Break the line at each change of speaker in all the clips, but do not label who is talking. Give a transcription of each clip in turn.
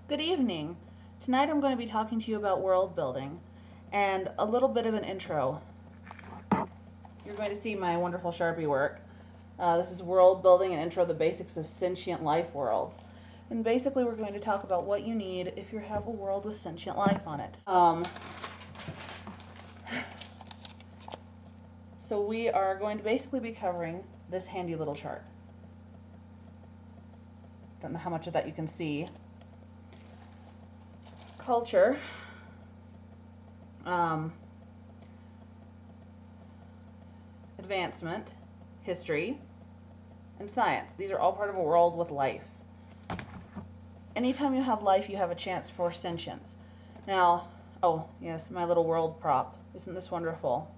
Good evening. Tonight I'm going to be talking to you about world building and a little bit of an intro. You're going to see my wonderful Sharpie work. This is world building and intro, the basics of sentient life worlds. And basically we're going to talk about what you need if you have a world with sentient life on it. So we are going to basically be covering this handy little chart. Don't know how much of that you can see. Culture, advancement, history, and science. These are all part of a world with life. Anytime you have life, you have a chance for sentience. Now, oh yes, my little world prop. Isn't this wonderful?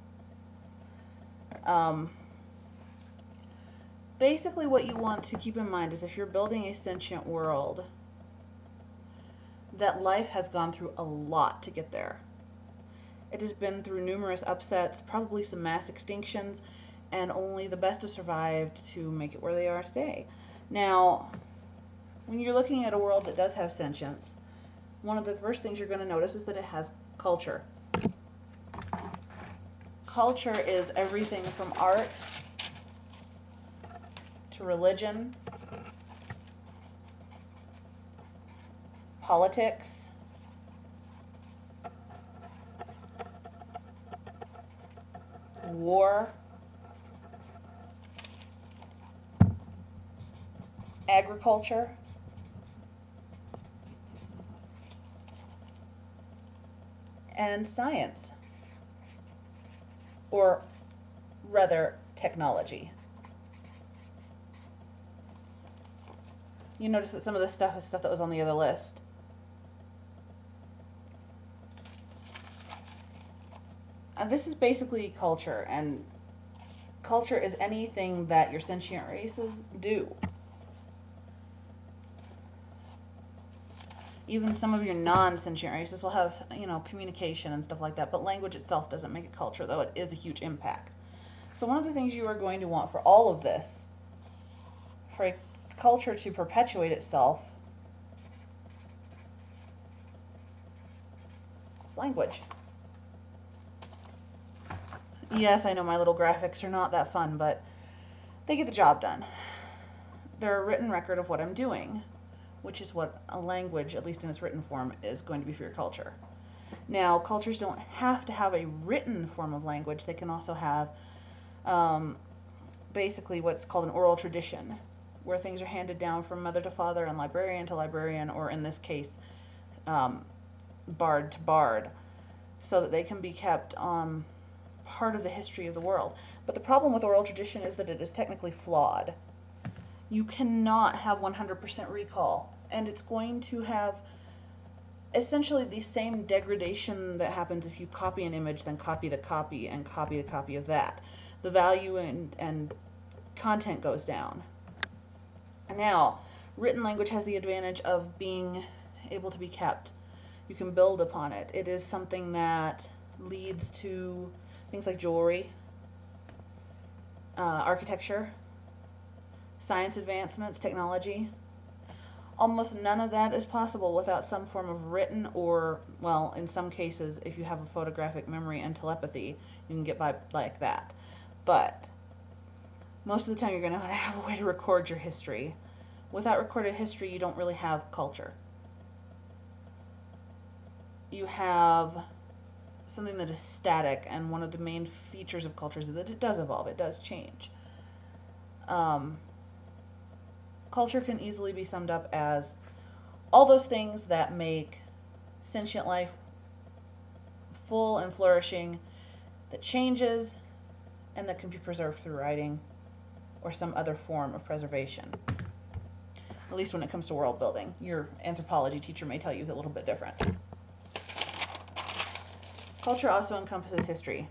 Basically what you want to keep in mind is if you're building a sentient world, that life has gone through a lot to get there. It has been through numerous upsets, probably some mass extinctions, and only the best have survived to make it where they are today. Now, when you're looking at a world that does have sentience, one of the first things you're going to notice is that it has culture. Culture is everything from art to religion, politics, war, agriculture, and science, or rather technology. You notice that some of this stuff is stuff that was on the other list. This is basically culture, and culture is anything that your sentient races do. Even some of your non-sentient races will have, communication and stuff like that, but language itself doesn't make it culture, though it is a huge impact. So one of the things you are going to want for all of this, for a culture to perpetuate itself, is language. Yes, I know my little graphics are not that fun, but they get the job done. They're a written record of what I'm doing, which is what a language, at least in its written form, is going to be for your culture. Now, cultures don't have to have a written form of language. They can also have basically what's called an oral tradition, where things are handed down from mother to father and librarian to librarian, or in this case, bard to bard, so that they can be kept part of the history of the world. But the problem with oral tradition is that it is technically flawed. You cannot have 100% recall, and it's going to have essentially the same degradation that happens if you copy an image, then copy the copy, and copy the copy of that. The value and content goes down. Now, written language has the advantage of being able to be kept. You can build upon it. It is something that leads to things like jewelry, architecture, science advancements, technology. Almost none of that is possible without some form of written or, well, in some cases, if you have a photographic memory and telepathy, you can get by like that. But most of the time you're going to have a way to record your history. Without recorded history, you don't really have culture. You have something that is static, and one of the main features of culture is that it does evolve, it does change. Culture can easily be summed up as all those things that make sentient life full and flourishing, that changes, and that can be preserved through writing or some other form of preservation. At least when it comes to world building. Your anthropology teacher may tell you a little bit different. Culture also encompasses history.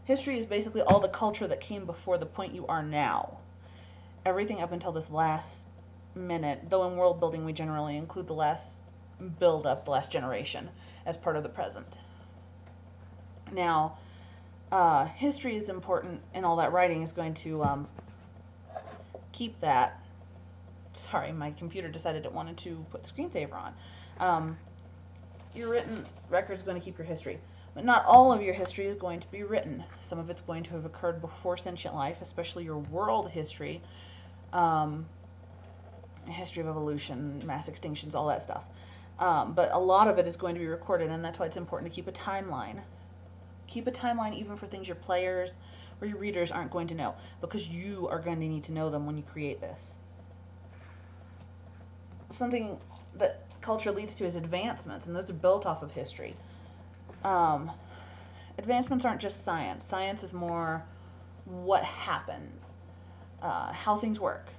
History is basically all the culture that came before the point you are now. Everything up until this last minute, though in world building we generally include the last build up, the last generation, as part of the present. Now, history is important, and all that writing is going to keep that Sorry, my computer decided it wanted to put the screensaver on. Your written record is going to keep your history. But not all of your history is going to be written. Some of it's going to have occurred before sentient life, especially your world history, history of evolution, mass extinctions, all that stuff. But a lot of it is going to be recorded, and that's why it's important to keep a timeline. Keep a timeline even for things your players or your readers aren't going to know, because you are going to need to know them when you create this. Something that culture leads to is advancements, and those are built off of history. Advancements aren't just science. Science is more what happens, how things work.